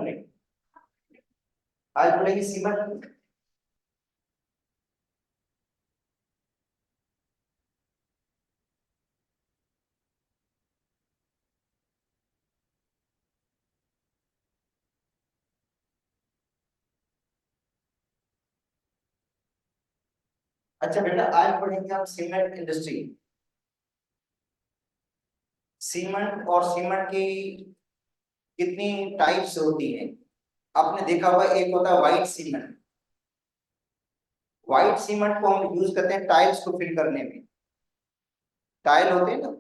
पढ़ने? आज पढ़ेंगे सीमेंट। अच्छा बेटा, आज पढ़ेंगे हम सीमेंट इंडस्ट्री। सीमेंट और सीमेंट की कितनी टाइप्स होती हैं? आपने देखा होगा, एक होता है व्हाइट सीमेंट। व्हाइट सीमेंट को हम यूज करते हैं टाइल्स को फिल करने में। टाइल होते हैं ना,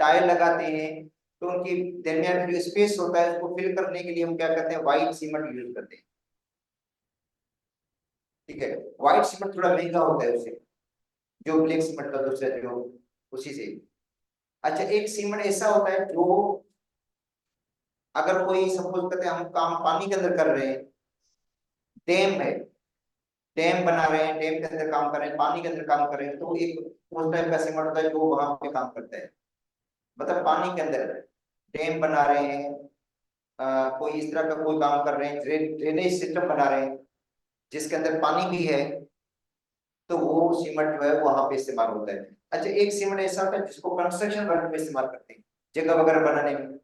टाइल लगाते हैं तो उनकी दरमियान जो स्पेस होता है उसको फिल करने के लिए हम क्या करते हैं, व्हाइट सीमेंट यूज करते हैं। ठीक है। व्हाइट सीमेंट थोड़ा महंगा होता है उससे, जो ब्लैक सीमेंट का दूसरा जो उसी से। अच्छा, एक सीमेंट ऐसा होता है जो अगर कोई सपोज करते हैं हम काम पानी के अंदर कर रहे हैं, डैम है, डैम बना रहे हैं, डैम के अंदर काम कर रहे हैं, पानी के अंदर काम कर रहे हैं, तो एक उस टाइप का सीमेंट होता है जो वहां पे काम करता है। मतलब पानी के अंदर डैम बना रहे हैं, कोई इस तरह का कोई काम कर रहे हैं, ड्रेनेज सिस्टम बना रहे हैं जिसके अंदर पानी भी है, तो वो सीमेंट जो है वहां पे इस्तेमाल होता है। अच्छा, एक सीमेंट ऐसा होता है जिसको कंस्ट्रक्शन वर्क में इस्तेमाल करते हैं, जगह वगैरह बनाने में,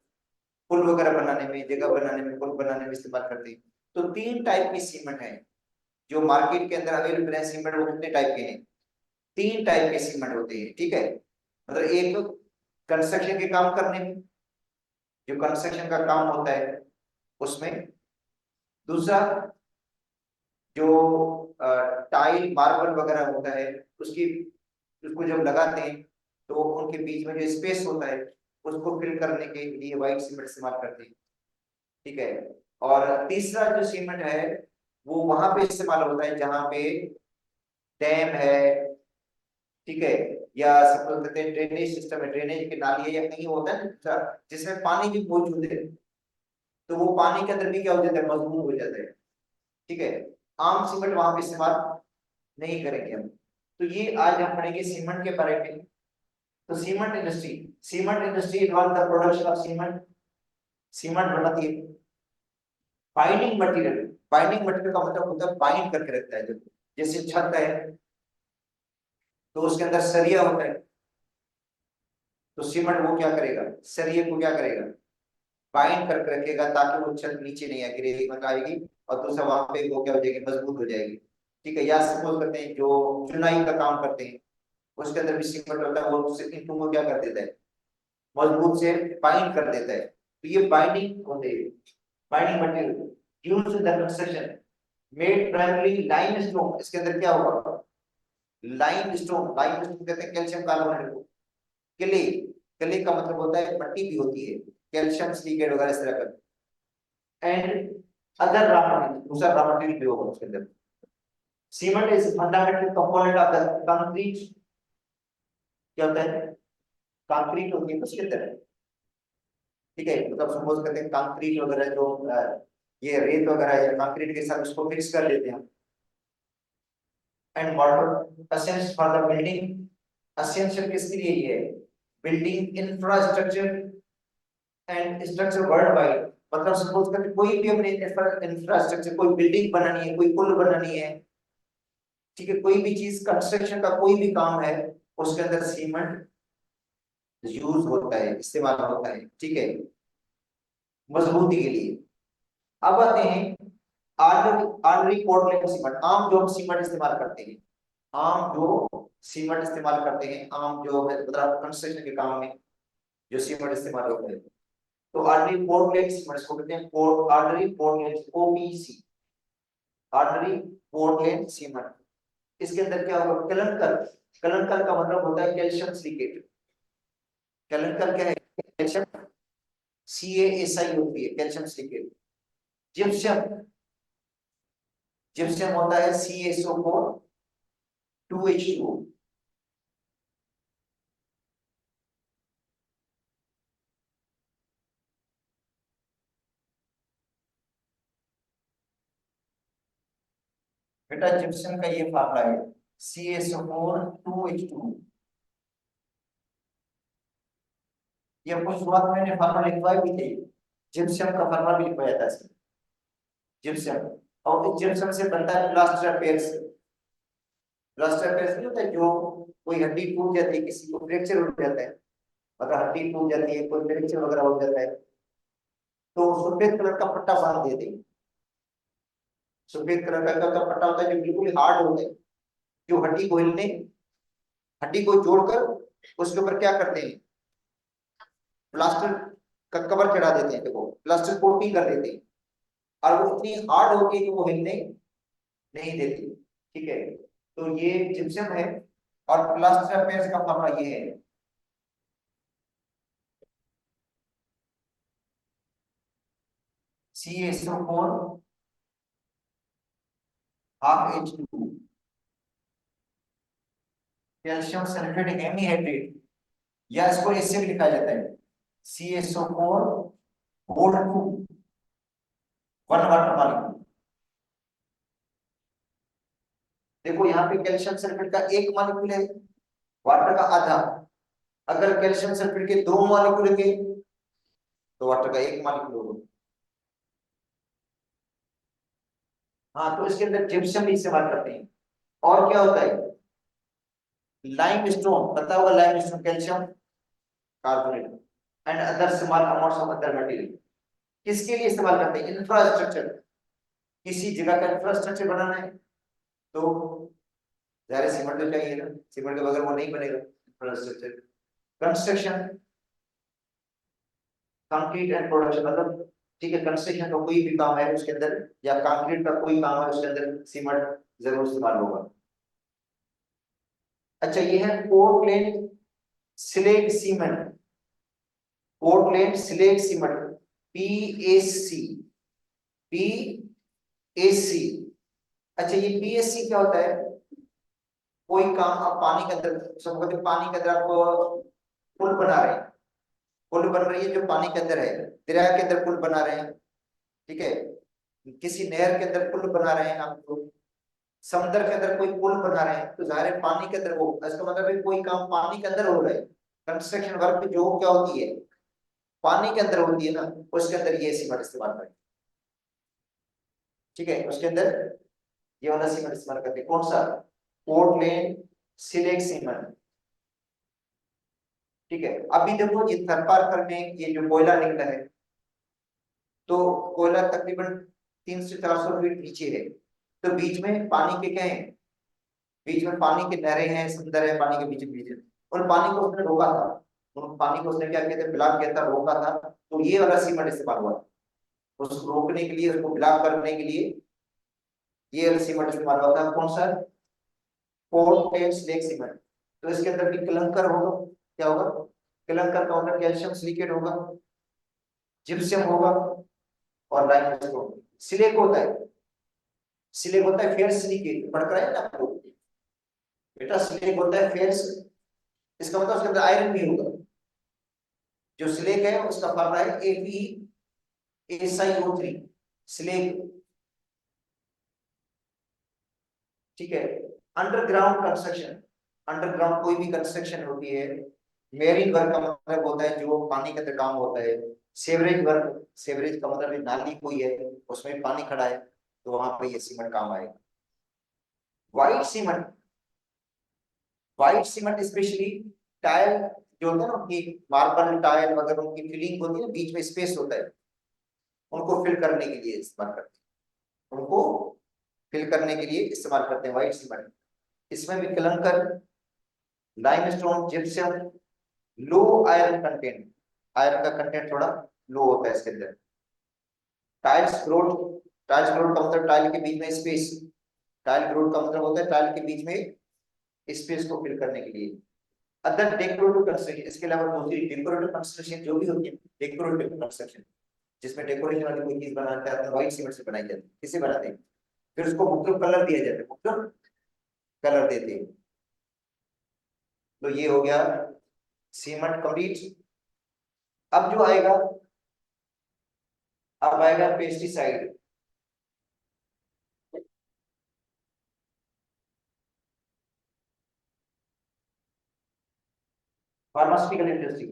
पुल वगैरह बनाने में, जगह बनाने में, पुल बनाने में इस्तेमाल करते हैं। तो तीन टाइप की सीमेंट है जो मार्केट के अंदर अवेलेबल है। सीमेंट वो कितने टाइप के हैं? तीन टाइप के सीमेंट होते हैं। ठीक है। मतलब एक कंस्ट्रक्शन के काम करने में, जो कंस्ट्रक्शन का काम होता है उसमें। दूसरा, जो टाइल मार्बल वगैरह होता है उसकी, उसको जब लगाते हैं तो उनके बीच में जो स्पेस होता है उसको फिल करने के लिए व्हाइट सीमेंट इस्तेमाल करते हैं। ठीक है। और तीसरा जो सीमेंट है वो वहां पे इस्तेमाल होता है जहां पे डैम है, ठीक है, या सपोज करते हैं ड्रेनेज सिस्टम है, ड्रेनेज की नाली है, या कहीं होता है ना जिसमें पानी भी मौजूद है, तो वो पानी के अंदर भी क्या हो जाता है, मजबूत हो जाता है। ठीक है। आम सीमेंट वहां पे इस्तेमाल नहीं करेंगे हम। तो ये आज हम पढ़ेंगे सीमेंट के बारे में। तो cement industry, cement industry involve the production of cement. Cement बनाती है बाइंडिंग मटेरियल। बाइंडिंग मटेरियल का मतलब होता है बाइंड करके रखता है। जैसे छत है तो उसके अंदर सरिया होता है, तो सीमेंट वो क्या करेगा, सरिये को क्या करेगा, बाइंड करके रखेगा ताकि वो छत नीचे नहीं गिरेगी, मत आएगी, और दूसरा वहां पे वो क्या हो जाएगी, मजबूत हो जाएगी। ठीक है। या सपोज करते हैं जो चुनाई का काम करते हैं उसके अंदर भी सीमेंट होता है, वो ईंटों को क्या कर देता है, मजबूत से बाइंड कर देता है। तो ये बाइंडिंग होते हैं, binding material used in the construction made primary limestone. इसके अंदर क्या होगा, लाइमस्टोन। लाइमस्टोन कहते हैं कैल्शियम कार्बोनेट को। क्ले, क्ले का मतलब होता है पट्टी भी होती है, कैल्शियम सिलिकेट वगैरह इस तरह का। एंड अदर रॉ मटेरियल, दूसरा रॉ मटेरियल भी होगा उसके अंदर। Cement is fundamental component of the concrete. क्या होता है, कंक्रीट होती है उसके अंदर। ठीक है। मतलब सपोज करते हैं कंक्रीट वगैरह जो ये रेत वगैरह या कंक्रीट के साथ उसको मिक्स कर देते हैं। And water essence for the building. Essential किसके लिए ये है, building infrastructure and structure world wide. मतलब सपोज करते कोई भी अपने इंफ्रास्ट्रक्चर, कोई बिल्डिंग बनानी है, कोई पुल बनानी है, ठीक है, कोई भी चीज कंस्ट्रक्शन का कोई भी काम है, उसके अंदर सीमेंट यूज होता है, इस्तेमाल होता है। ठीक है, मजबूती के लिए। अब आते हैं ऑर्डिनरी पोर्टलैंड सीमेंट। आम जो हम सीमेंट इस्तेमाल करते हैं, आम जो सीमेंट इस्तेमाल करते हैं, आम जो मतलब कंस्ट्रक्शन के काम में जो सीमेंट इस्तेमाल होता है, तो ऑर्डिनरी पोर्टलैंड सीमेंट इसको कहते हैं, ordinary Portland, OPC, ordinary Portland cement. इसके अंदर क्या होगा, कलंकर। कलंकर का मतलब होता है कैल्शियम सिलिकेट। कलंकर क्या है, कैल्शियम, CaSi होती है कैल्शियम सिलिकेट। जिप्सम, जिप्सम होता है CaSO4 2H2O। बेटा जिप्सम का ये फार्मूला है CaSO4 2H2O। ये आपको शुरुआत में मैंने फार्मूला लिखवाया भी थे, जिप्सम का फार्मूला भी लिखवाया था इसमें। जिप्सम। और इस जिप्सम से बनता है plaster of Paris. Plaster of Paris नहीं होता है, जो कोई हड्डी टूट जाती है, किसी को फ्रैक्चर हो जाता है, अगर हड्डी टूट जाती है, कोई फ्रैक्चर वगैरह हो जाता है, तो सफेद कलर का पट्टा बांध देते हैं। सफेद कलर का पट्टा होता है जो बिल्कुल हार्ड होता है, जो हड्डी को हिलने, हड्डी को जोड़कर उसके ऊपर क्या करते हैं, प्लास्टर का कवर चढ़ा देते हैं, देखो प्लास्टर कोटिंग कर देते हैं, और वो इतनी हार्ड होती है कि वो हिलने नहीं देती। ठीक है, तो ये जिप्सम है। और प्लास्टर ऑफ पेरिस का फॉर्मूला ये है, CaSO4 half H2, calcium sulphate hemihydrate, या इसको इससे भी लिखा जाता है CaSO4 whole 2 one water molecule. देखो यहाँ पे कैल्शियम सल्फेट का एक मॉलिक्यूल है, वाटर का आधा। अगर कैल्शियम सल्फेट के दो मॉलिक्यूल के, तो वाटर का एक मॉलिक्यूल होगा। हाँ, तो इसके अंदर जिप्सम भी इस्तेमाल करते हैं। और क्या होता है, लाइमस्टोन, पता होगा limestone, calcium carbonate and other small amounts of other material. किसके लिए इस्तेमाल करते हैं, इंफ्रास्ट्रक्चर, किसी जगह का इंफ्रास्ट्रक्चर बनाना है तो जाहिर है सीमेंट तो चाहिए ना, सीमेंट के बगैर वो नहीं बनेगा infrastructure. Construction, concrete and production, मतलब ठीक है, कंस्ट्रक्शन का कोई भी काम है उसके अंदर, या कंक्रीट का कोई काम है उसके अंदर सीमेंट जरूर इस्तेमाल होगा। अच्छा, ये है Portland slag cement, Portland slag cement, PSC, PSC। अच्छा, ये PSC क्या होता है, कोई काम आप पानी के अंदर, सब कहते हैं पानी के अंदर आप पुल बना रहे हैं, पुल बन रही है जो पानी के अंदर है, दरिया के अंदर पुल बना रहे हैं, ठीक है, किसी नहर के अंदर पुल बना रहे हैं आप लोग, समुद्र के अंदर कोई पुल बना रहे हैं, तो जाहिर है पानी के अंदर, वो इसका मतलब है कोई काम पानी के अंदर हो रहा है। कंस्ट्रक्शन वर्क जो क्या होती है, पानी के अंदर होती है ना, उसके अंदर ये सीमेंट इस्तेमाल करें। ठीक है, उसके अंदर ये वाला सीमेंट इस्तेमाल करते हैं, कौन सा, पोर्टलैंड सिलेक्ट सीमेंट। ठीक है, अभी देखो ये थरपारकर में ये जो कोयला निकला है, तो कोयला तकरीबन 300 से 400 फीट नीचे है, तो बीच में पानी के क्या है, बीच में पानी के नहरें हैं, समुद्र है पानी के बीच बीच, उन पानी को उसने रोका था, उन पानी को उसने क्या किया था, ब्लॉक किया था, रोका था, तो ये वाला सीमेंट इस्तेमाल हुआ। उसको रोकने के लिए, उसको ब्लॉक करने के लिए ये वाला सीमेंट इस्तेमाल हुआ था, कौन सा, पोर्टलैंड स्लेग सीमेंट। तो इसके अंदर भी कलंकर होगा, क्या होगा, कलंकर का मतलब कैल्शियम सिलिकेट होगा, जिप्सम होगा, और लाइमस्टोन होगा। सिलेक होता है, सिलेक होता है फेयर सिलिकेट, पढ़ कर आए ना आपको बेटा, सिलेक होता है फेयर, इसका मतलब उसके अंदर आयरन भी होगा। जो स्लेग है उसका फॉर्मूला है AgSiO3, स्लेग। ठीक है, अंडरग्राउंड कंस्ट्रक्शन, अंडरग्राउंड कोई भी कंस्ट्रक्शन होती है, मेरीन वर्क का मतलब होता है जो पानी के अंदर काम होता है, सेवरेज वर्क, सेवरेज का मतलब है नाली कोई है उसमें पानी खड़ा है, तो वहां पे ये सीमेंट काम आएगा। White cement, white cement specially tile जो होता है ना, उनकी मार्बल टाइल वगैरह उनकी फिलिंग होती है ना, बीच में स्पेस होता है, उनको फिल करने के लिए इस्तेमाल करते हैं, उनको फिल करने के लिए इस्तेमाल करते हैं व्हाइट सीमेंट। इसमें भी कलंकर, लाइमस्टोन, जिप्सम, लो आयरन कंटेंट, आयरन का कंटेंट थोड़ा लो होता है इसके अंदर। टाइल्स ग्रोथ, टाइल्स ग्रोथ का मतलब टाइल के बीच में स्पेस, टाइल ग्रोथ का मतलब होता है टाइल के बीच में स्पेस को फिल करने के लिए। अदर डेकोरेटिव कंस्ट्रक्शन, इसके अलावा दूसरी डेकोरेटिव कंस्ट्रक्शन जो भी होती है, डेकोरेटिव कंस्ट्रक्शन जिसमें डेकोरेशन वाली कोई चीज बनाते हैं, व्हाइट सीमेंट से बनाई जाती है, किसे बनाते हैं, फिर उसको मुख्तलिफ कलर दिया जाता है, मुख्तलिफ कलर देते हैं। तो ये हो गया सीमेंट कंप्लीट। अब जो आएगा, अब आएगा पेस्टिसाइड। फार्मास्यूटिकल इंडस्ट्री,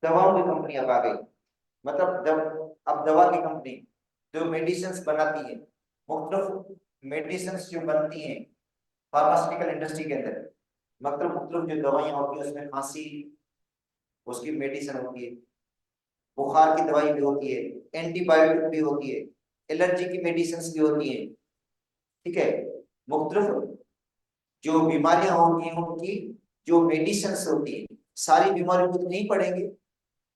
दवाओं की कंपनी अब आ गई। मतलब जब अब दवा की कंपनी जो मेडिसिन बनाती है, मुख्तलिफ मेडिसिन जो बनती हैं फार्मास्यूटिकल इंडस्ट्री के अंदर, मतलब मुख्तलिफ जो दवाइयाँ होती हैं उसमें खांसी उसकी मेडिसिन होती है, बुखार की दवाई भी होती है, एंटीबायोटिक भी होती है, एलर्जी की मेडिसिन भी होती है। ठीक है, मुख्तलिफ जो बीमारियां होती हैं उनकी जो मेडिसिन होती है, सारी बीमारियों को तो नहीं पढ़ेंगे,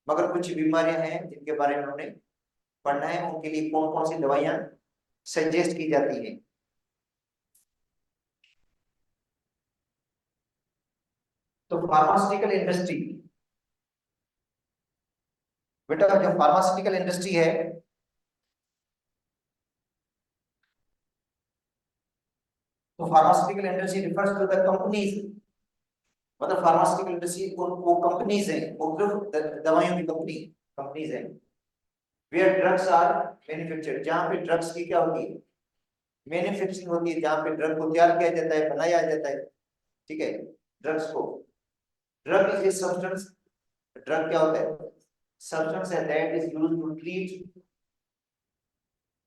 मगर कुछ बीमारियां हैं जिनके बारे में उन्हें पढ़ना है, उनके लिए कौन कौन सी दवाइयां सजेस्ट की जाती है। तो फार्मास्यूटिकल इंडस्ट्री, बेटा जो फार्मास्यूटिकल इंडस्ट्री है, तो pharmaceutical industry refers to the companies, मतलब फार्मास्यूटिकल इंडस्ट्री वो कंपनीज हैं, वो दवाइयों की कंपनीज हैं, वेयर ड्रग्स आर मैन्युफैक्चर्ड, जहां पे ड्रग्स की क्या होती है, मैन्युफैक्चरिंग होती है, जहां पे ड्रग को तैयार किया जाता है, बनाया जाता है। ठीक है, ड्रग्स को, drug is a substance, drug क्या होता है, सब्सटेंस है that is used to treat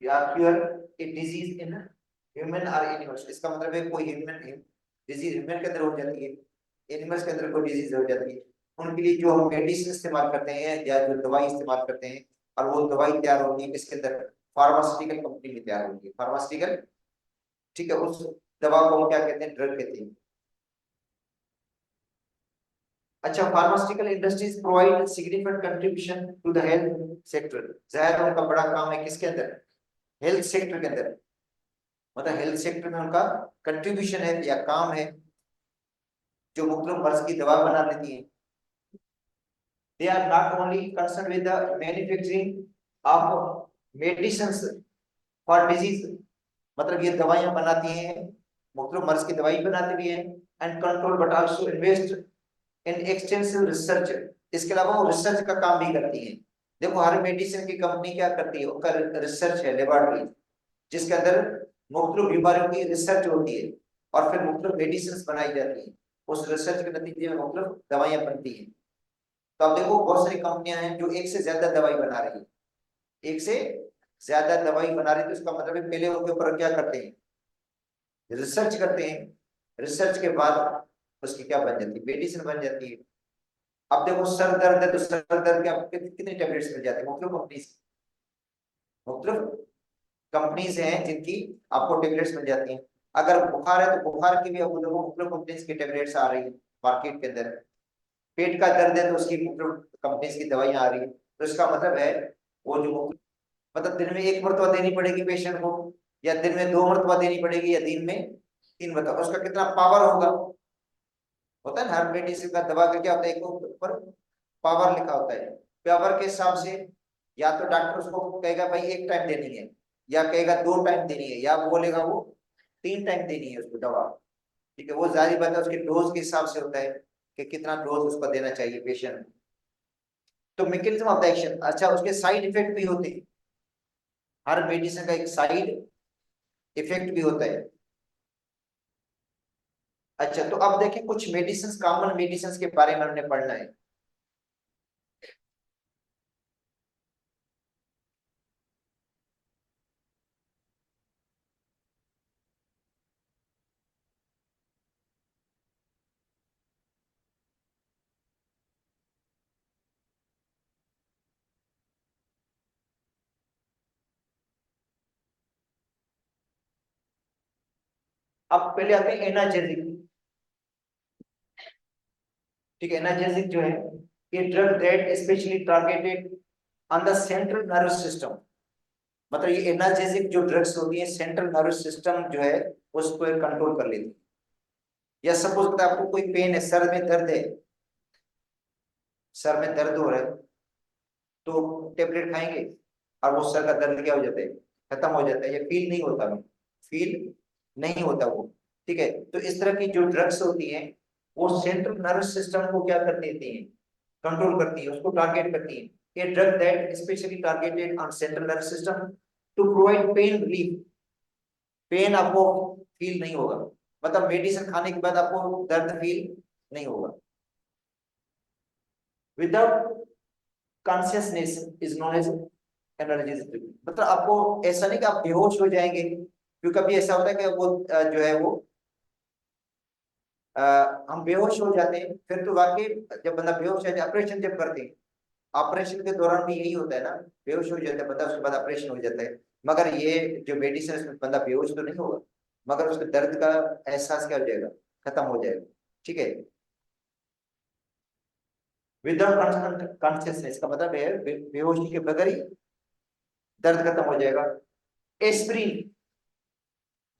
या cure a disease in human और एनिमल्स। इसका मतलब है कोई ह्यूमन डिजीज ह्यूमन के अंदर हो जाती है, एनिमल्स के अंदर कोई डिजीज हो जाती है, उनके लिए जो हम मेडिसिन इस्तेमाल करते हैं या जो दवाई इस्तेमाल करते हैं, और वो दवाई तैयार होती है किसके अंदर, फार्मास्यूटिकल कंपनी में तैयार होती है, फार्मास्यूटिकल। ठीक है, उस दवा को हम क्या कहते हैं, ड्रग कहते हैं। अच्छा, pharmaceutical industries provide significant contribution to the health sector, जाहिर है उनका बड़ा काम है किसके अंदर, हेल्थ सेक्टर के अंदर, मतलब हेल्थ सेक्टर में उनका कंट्रीब्यूशन है या काम है, जो मुख्तलिफ मर्ज की दवा बना लेती है। They are not only concern with the manufacturing of medicine for disease, मतलब ये दवाइयां बनाती हैं, मुख्तलिफ मर्ज की दवाई बनाती भी है, and control but also invest in extensive research, इसके अलावा वो रिसर्च का काम भी करती है। देखो हर मेडिसिन की कंपनी क्या करती है, उनका रिसर्च है, लेबोरेटरी, जिसके अंदर मुख्तलिफ बीमारियों की रिसर्च होती है और फिर मुख्तलिफ मेडिसिन बनाई जाती है, उस रिसर्च के नतीजे में मुख्तलिफ दवाइयां बनती हैं। तो आप देखो बहुत सारी कंपनियां हैं जो एक से ज्यादा दवाई बना रही है, एक से ज्यादा दवाई बना रही है, तो इसका मतलब है पहले उनके ऊपर क्या करते हैं, रिसर्च करते हैं, रिसर्च के बाद उसकी क्या बन जाती है, मेडिसिन बन जाती है। अब देखो सर दर्द है तो सर दर्द के आपको कितनी टैबलेट्स मिल जाती है, मुख्तलिफ कंपनी, मुख्तलिफ कंपनीज हैं जिनकी आपको टेबलेट्स मिल जाती हैं। अगर बुखार है तो बुखार की भी आपको देखो मुख्तलिफ कंपनीज की टेबलेट्स आ रही है मार्केट के अंदर। पेट का दर्द है तो उसकी मुख्तलिफ कंपनीज की दवाइयां आ रही है, तो इसका मतलब है वो जो मतलब दिन में एक मरतबा देनी पड़ेगी पेशेंट को, या दिन में दो मरतबा देनी पड़ेगी, या दिन में तीन मरतबा, उसका कितना पावर होगा, होता है ना हर मेडिसिन का दवा का क्या होता है, एक ऊपर पावर लिखा होता है, पावर के हिसाब से या तो डॉक्टर उसको कहेगा भाई एक टाइम देनी है, या कहेगा दो टाइम देनी है, या वो बोलेगा वो तीन टाइम देनी है उसको दवा। ठीक है, वो जारी बात है उसके डोज के हिसाब से होता है कि कितना डोज उसको देना चाहिए पेशेंट। तो मैकेनिज्म ऑफ द एक्शन, अच्छा उसके साइड इफेक्ट भी होते हैं, हर मेडिसिन का एक साइड इफेक्ट भी होता है। अच्छा तो अब देखिए कुछ मेडिसिन, कॉमन मेडिसिन के बारे में हमने पढ़ना है। अब पहले आते हैं एनाजेसिक। ठीक है, एनाजेसिक जो है ये drug that specially targeted on the central nervous system, मतलब ये एनाजेसिक जो ड्रग्स होती है सेंट्रल नर्वस सिस्टम जो है उसको कंट्रोल कर लेती है। या सपोज करते आपको कोई पेन है, सर में दर्द है, सर में दर्द हो रहा है, तो टेबलेट खाएंगे और वो सर का दर्द क्या हो जाता है, खत्म हो जाता है, या फील नहीं होता, फील नहीं होता वो। ठीक है, तो इस तरह की जो ड्रग्स होती हैं वो सेंट्रल नर्वस सिस्टम को क्या कर देती हैं, कंट्रोल करती है, उसको टारगेट करती है। ये drug that specially targeted on central nervous system to provide pain relief, pain आपको फील नहीं होगा, मतलब मेडिसिन खाने के बाद आपको दर्द फील नहीं होगा, without consciousness is known as analysis. मतलब आपको ऐसा नहीं कि आप बेहोश हो जाएंगे, क्योंकि कभी ऐसा होता है कि वो जो है वो हम बेहोश हो जाते हैं, फिर तो वाकई जब बंदा बेहोश है, ऑपरेशन जब करते हैं, ऑपरेशन के दौरान भी यही होता है ना, बेहोश हो जाता है बंदा, उसके बाद ऑपरेशन हो जाता है। मगर ये जो मेडिसिन है, उसमें बंदा बेहोश तो नहीं होगा, मगर उसके दर्द का एहसास क्या हो जाएगा, खत्म हो जाएगा। ठीक है, विदाउट कॉन्शियसनेस का मतलब है बेहोशी के बगैर ही दर्द खत्म हो जाएगा। एस्प्रिन,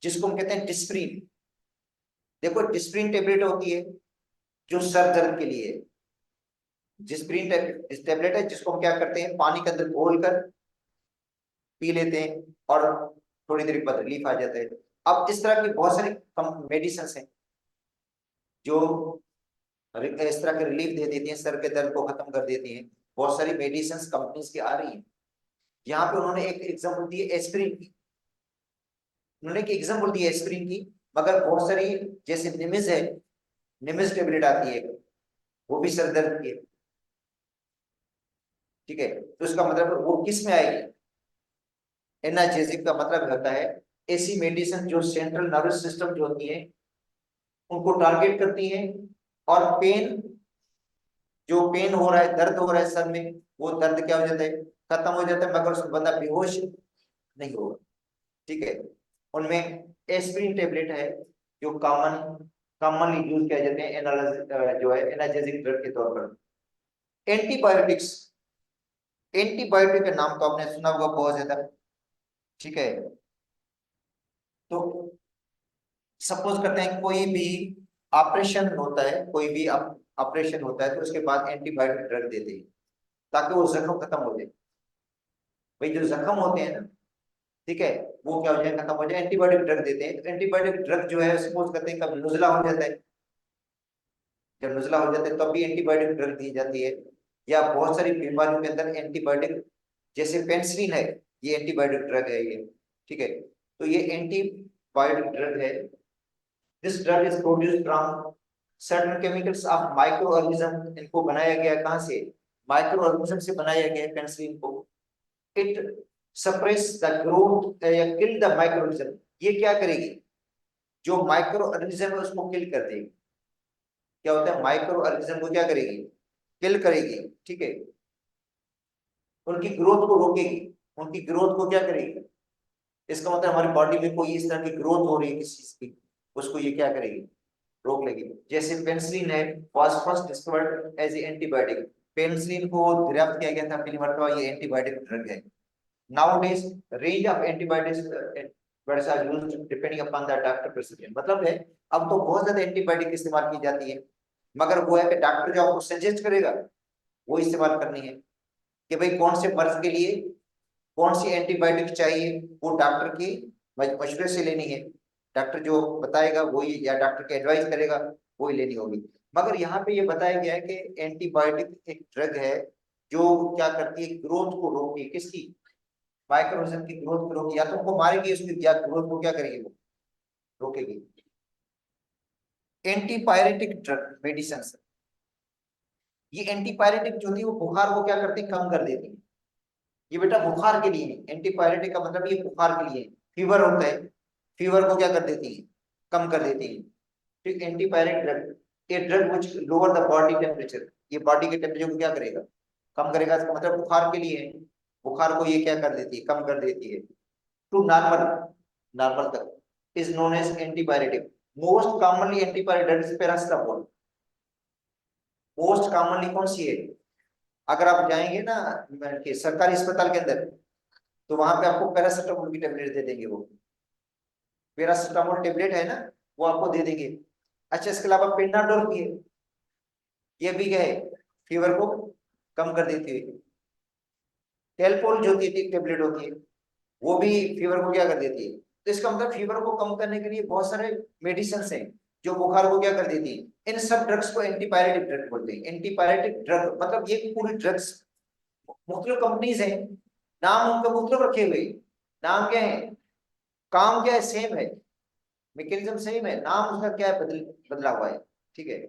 जिसको हम कहते हैं डिस्प्रिन, देखो डिस्प्रिन टेबलेट होती है जो सर दर्द के लिए है। डिस्प्रिन टेबलेट है जिसको हम क्या करते हैं, पानी के अंदर घोल कर पी लेते हैं और थोड़ी देर बाद रिलीफ आ जाता है। अब इस तरह की बहुत सारी मेडिसिन हैं जो इस तरह के रिलीफ दे देती हैं, सर के दर्द को खत्म कर देती हैं। बहुत सारी मेडिसिन कंपनीज की आ रही हैं। यहाँ पे उन्होंने एक एग्जांपल दी है एस्पिरिन की, उन्होंने एक एग्जांपल दी है एस्पिरिन की, मगर बहुत सारी जैसे निमिज है, निमिज टेबलेट आती है, वो भी सर दर्द की है। ठीक है, तो इसका मतलब वो किस में आएगी, एनाल्जेसिक का मतलब होता है ऐसी मेडिसिन जो सेंट्रल नर्वस सिस्टम जो होती है उनको टारगेट करती है, और पेन, जो पेन हो रहा है, दर्द हो रहा है सर में, वो दर्द क्या हो जाता है, खत्म हो जाता है, मगर उसमें बंदा बेहोश नहीं होगा। ठीक है, उनमें एस्पिरिन टेबलेट है जो कॉमनली यूज किया जाते हैं जो है एनाल्जेसिक ड्रग के तौर पर। एंटीबायोटिक्स, एंटीबायोटिक का नाम तो आपने सुना होगा बहुत ज्यादा। ठीक है, तो सपोज करते हैं कोई भी ऑपरेशन होता है, कोई भी ऑपरेशन होता है तो उसके बाद एंटीबायोटिक ड्रग देते हैं ताकि वो जख्म खत्म हो जाए। भाई जो जख्म होते हैं ना, ठीक है, वो क्या हो जाए, खत्म हो जाए, एंटीबायोटिक ड्रग देते हैं। तो एंटीबायोटिक ड्रग जो है सपोज करते हैं कभी नुजला हो जाता है, जब नुजला हो जाता है तब भी एंटीबायोटिक ड्रग दी जाती है। या बहुत सारी बीमारियों के अंदर एंटीबायोटिक, जैसे पेनिसिलिन है, ये एंटीबायोटिक ड्रग है ये। ठीक है, तो ये एंटीबायोटिक ड्रग है। This drug is produced from certain chemicals of micro organism. इनको बनाया गया कहाँ से, माइक्रो ऑर्गेनिज्म से बनाया गया है पेनिसिलिन को। इट सप्रेस द ग्रोथ या किल द माइक्रो ऑर्गेनिज्म। ये क्या करेगी, जो माइक्रो ऑर्गेनिज्म है उसको किल कर देगी। क्या होता है, माइक्रो ऑर्गेनिज्म को क्या करेगी, किल करेगी। ठीक है, उनकी ग्रोथ को रोकेगी, उनकी ग्रोथ को क्या करेगी, इसका मतलब हमारी बॉडी में कोई इस तरह की ग्रोथ हो रही है किसी चीज की, उसको ये क्या करेगी, रोक लेगी। जैसे पेनिसिलिन है, was first discovered as a antibiotic. Penicillin को दरियाफ्त किया गया था पहली मरतबा, ये एंटीबायोटिक ड्रग है। Nowadays range of antibiotics are used depending upon the doctor prescription. मतलब है अब तो बहुत ज्यादा एंटीबायोटिक इस्तेमाल की जाती है, मगर वो है कि डॉक्टर जो आपको सजेस्ट करेगा वो इस्तेमाल करनी है, कि भाई कौन से मर्ज के लिए कौन सी एंटीबायोटिक चाहिए, वो डॉक्टर की मशवरे से लेनी है। डॉक्टर जो बताएगा वही, या डॉक्टर के एडवाइस करेगा वही लेनी होगी। मगर यहाँ पे ये बताया गया है कि एंटीबायोटिक एक ड्रग है जो क्या करती है, ग्रोथ को रोकती है, किसकी, माइक्रोऑर्गेनिज्म की ग्रोथ को रोकती है। या तो उनको मारेगी, उसकी या ग्रोथ को क्या करेगी, वो रोकेगी। एंटीपायरेटिक ड्रग मेडिसिन, ये एंटीपायरेटिक जो थी वो बुखार को क्या करती है, कम कर देती है। ये बेटा बुखार के लिए, एंटीपायरेटिक का मतलब ये बुखार के लिए, फीवर होता है, फीवर को क्या कर देती है, कम कर देती है। ठीक, एंटीपायरेटिक ड्रग, ये drug which lower the body temperature, ये बॉडी के टेम्परेचर को क्या करेगा, कम करेगा। इसका मतलब बुखार के लिए है, बुखार को ये क्या कर देती है, कम कर देती है। टू नॉर्मल, नॉर्मल तक, is known as antipyretic. Most commonly antipyretic is paracetamol. Most commonly कौन सी है, अगर आप जाएंगे ना कि सरकारी अस्पताल के अंदर, तो वहां पे आपको पैरासिटामोल की टेबलेट दे देंगे, वो पैरासिटामोल टेबलेट है ना, वो आपको दे देंगे। अच्छा, इसके अलावा पेनाडोल भी है, ये भी क्या है, फीवर को कम कर देती है। टेलपोल जो होती है, टेबलेट होती है, वो भी फीवर को क्या कर देती है। तो इसका मतलब फीवर को कम करने के लिए बहुत सारे मेडिसिन हैं जो बुखार को क्या कर देती है। इन सब ड्रग्स को एंटीपायरेटिक ड्रग बोलते हैं। एंटीपायरेटिक ड्रग मतलब ये पूरी ड्रग्स, मुख्तलिफ कंपनीज हैं, नाम उनका मुख्तलिफ रखे हुए, नाम क्या है, काम क्या है, सेम है, मैकेनिज्म सेम है, नाम उसका क्या है, बदला हुआ है। ठीक है,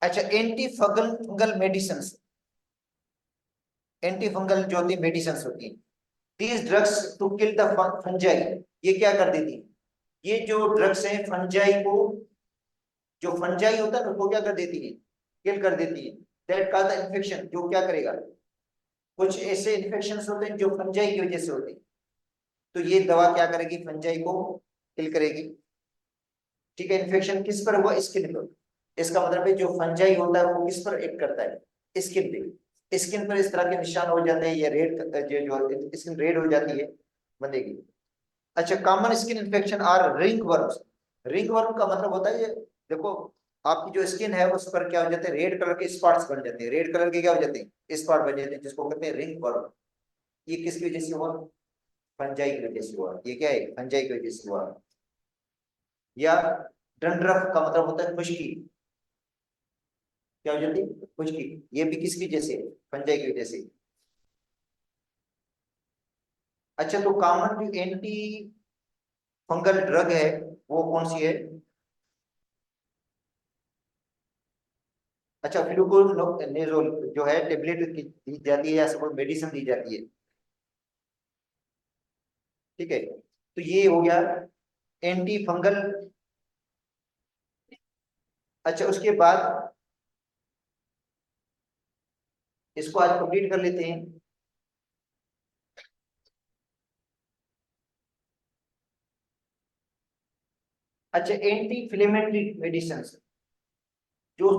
अच्छा, anti fungal fungal medicine, anti fungal जो होती है मेडिसिन होती है, these drugs to kill the fungi, ये क्या कर देती है, ये जो ड्रग्स हैं फंजाई को, जो फंजाई होता है ना उसको क्या कर देती है, किल कर देती है। दैट कॉज द इन्फेक्शन, जो क्या करेगा, कुछ ऐसे इन्फेक्शन होते हैं जो फंजाई की वजह से होते हैं, तो ये दवा क्या करेगी, फंजाई को किल करेगी। ठीक है, इन्फेक्शन किस पर हुआ, स्किन पर, इसका मतलब है जो फंजाई होता है वो किस पर एक्ट करता है, स्किन पे, स्किन पर इस तरह के निशान हो जाते हैं, या रेड जो स्किन रेड हो जाती है बंदे की। अच्छा, common skin infection R ring worms, ring worm का मतलब होता है ये, देखो आपकी जो स्किन है उस पर क्या हो जाते हैं, रेड कलर के स्पॉट्स बन जाते हैं, रेड कलर के क्या हो जाते हैं, स्पॉट बन जाते हैं, जिसको कहते हैं रिंग वर्म। ये किसकी वजह से हुआ, फंजाई की वजह से हुआ, ये क्या है, फंजाई की वजह से हुआ। या डंड्रफ का मतलब होता है खुश्की, क्या हो जाती है, खुश्की, ये भी किसकी वजह से, फंजाई की वजह से। अच्छा, तो कॉमन जो एंटी फंगल ड्रग है वो कौन सी है, अच्छा फ्लूकोनेजोल जो है टेबलेट दी जाती है, या सपोज मेडिसिन दी जाती है। ठीक है, तो ये हो गया एंटी फंगल। अच्छा, उसके बाद इसको आज कंप्लीट कर लेते हैं। अच्छा, एंटी इन्फ्लेमेटरी मेडिसिन, जो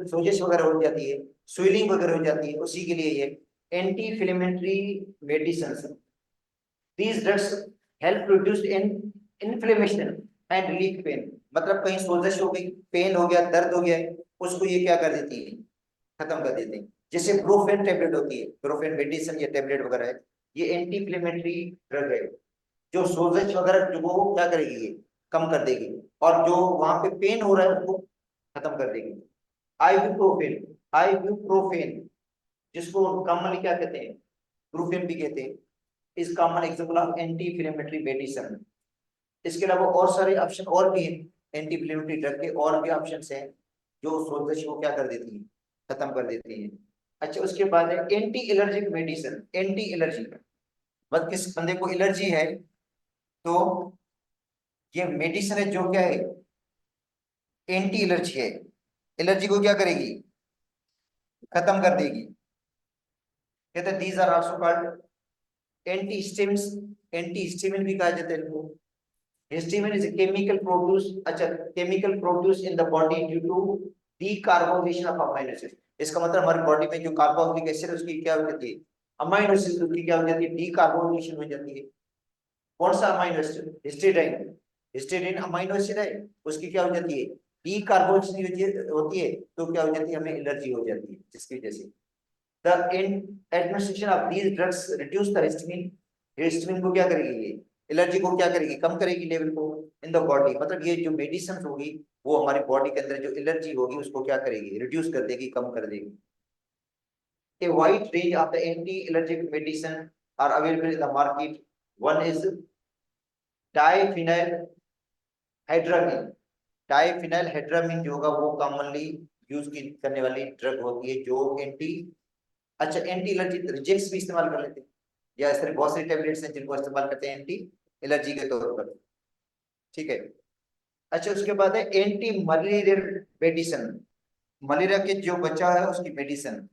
सोजिश वगैरह हो जाती है, स्वेलिंग वगैरह हो जाती है, उसी के लिए ये anti inflammatory medicine, these drugs help reduce in inflammation and relief pen, मतलब कहीं सोजिश हो गई, पेन हो गया, दर्द हो गया, उसको ये क्या कर देती है, खत्म कर देते हैं। जैसे ब्रोफेन टेबलेट होती है, ब्रोफेन मेडिसिन या टेबलेट वगैरह है, ये एंटी इन्फ्लेमेटरी ड्रग है, जो सोजश वगैरह जो वो क्या करेगी, ये कम कर देगी, और जो वहां पे पेन हो रहा है उसको खत्म कर देगी। आइबुप्रोफेन, आइबुप्रोफेन जिसको कॉमनली क्या कहते हैं, ब्रूफेन भी कहते हैं, इस common example of anti inflammatory medicine. इसके अलावा और सारे ऑप्शन और भी हैं, एंटी इन्फ्लेमेटरी ड्रग के और भी ऑप्शन हैं, जो सोजश को क्या कर देती है, खत्म कर देती है। अच्छा, उसके बाद है anti allergic medicine, anti allergy, बस किस बंदे को एलर्जी है तो ये मेडिसिन है जो क्या है, एंटी एलर्जी है, एलर्जी को क्या करेगी, खत्म कर देगी। कहते हैं these are also called anti histamines, anti histamine भी कहा जाता है इनको। Histamine is a chemical produced, अच्छा, chemical produced in the body due to decarbonation of amino acid, इसका मतलब हमारी बॉडी में जो कार्बोक्सिलिक एसिड उसकी क्या हो जाती है, अमाइनो एसिड उसकी क्या हो जाती है, डीकार्बोनेशन हो जाती है। कौन सा amino acid, histidine, histidine amino acid है, उसकी क्या हो जाती है, डीकार्बोनेशन होती है, तो क्या हो जाती है, हमें एलर्जी हो जाती है, जिसकी वजह से the administration of these drugs reduce the histamine, histamine को क्या करेगी ये, एलर्जी को क्या करेगी, कम करेगी लेवल को इन द बॉडी, मतलब ये जो मेडिसिन होगी वो हमारी बॉडी के अंदर जो एलर्जी होगी उसको क्या करेगी, रिड्यूस कर देगी, कम कर देगी। A wide range of the anti-allergic medicine are available in the market. One is diphenyl hydramine, diphenyl hydramine जो होगा वो कॉमनली यूज की करने वाली ड्रग होती है, जो एंटी, अच्छा एंटी एलर्जी रिजेक्स भी इस्तेमाल कर लेते हैं, या इस तरह बहुत सारी टेबलेट्स हैं जिनको इस्तेमाल करते हैं एंटी एलर्जी के तौर पर। ठीक है, अच्छा उसके बाद है एंटी मलेरियल मेडिसिन, मलेरिया के जो बचा है उसकी मेडिसिन,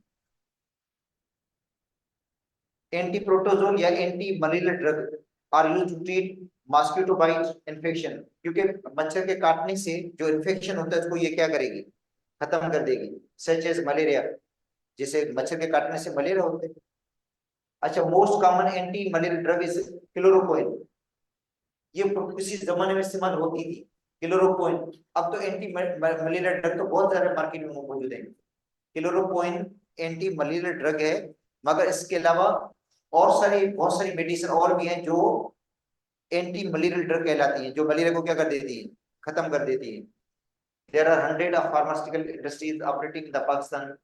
एंटी प्रोटोजोल या anti malarial drug are used to treat mosquito bite infection, क्योंकि मच्छर के काटने से जो इन्फेक्शन होता है उसको ये क्या करेगी, खत्म कर देगी, सच एज मलेरिया, जैसे मच्छर के काटने से मलेरिया होते हैं। अच्छा, most common anti malarial drug is chloroquine, ये किसी जमाने में इस्तेमाल होती थी, क्लोरोक्विन। अब तो एंटी मलेरिया ड्रग तो बहुत ज्यादा मार्केट में मौजूद है, क्लोरोक्विन एंटी मलेरिया ड्रग है, मगर इसके अलावा और सारी बहुत सारी मेडिसिन और भी हैं जो एंटी मलेरियल ड्रग कहलाती हैं, जो मलेरिया को क्या कर देती है, खत्म कर देती है। There are hundred of pharmaceutical industries operating in the Pakistan.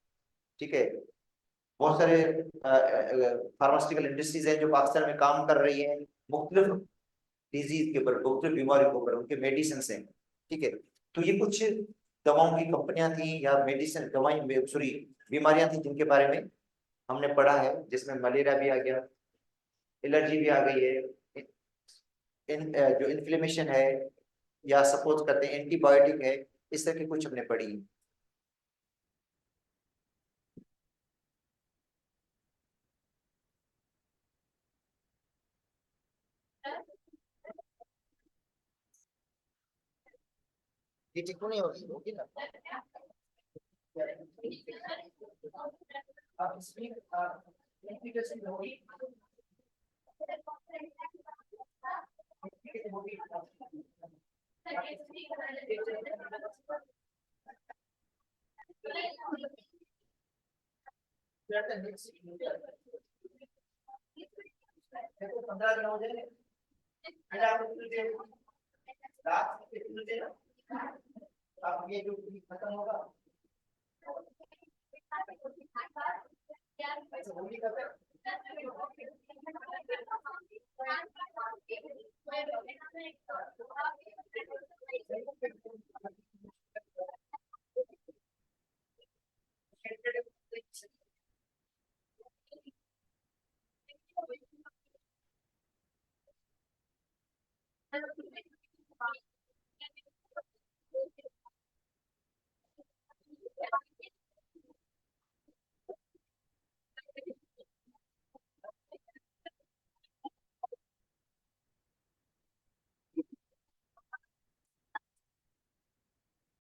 ठीक है, बहुत सारे फार्मास्यूटिकल इंडस्ट्रीज हैं जो पाकिस्तान में काम कर रही है, मुख्तलिफ डिजीज के ऊपर, मुख्तलिफ बीमारियों के ऊपर उनके मेडिसिन हैं। ठीक है, तो ये कुछ दवाओं की कंपनियां थी या मेडिसिन दवाई सॉरी बीमारियां थी जिनके बारे में हमने पढ़ा है, जिसमें मलेरिया भी आ गया, एलर्जी भी आ गई है, जो इन्फ्लेमेशन है, या सपोज करते हैं एंटीबायोटिक है, इस तरह की कुछ हमने पढ़ी है। ये ठीक नहीं होगी होगी ना। आप इसमें इंटीग्रेशन होगी होगी। देखो 15 दिन हो जाएंगे, फिर आप रात के आप ये जो खत्म होगा ऐसे होली का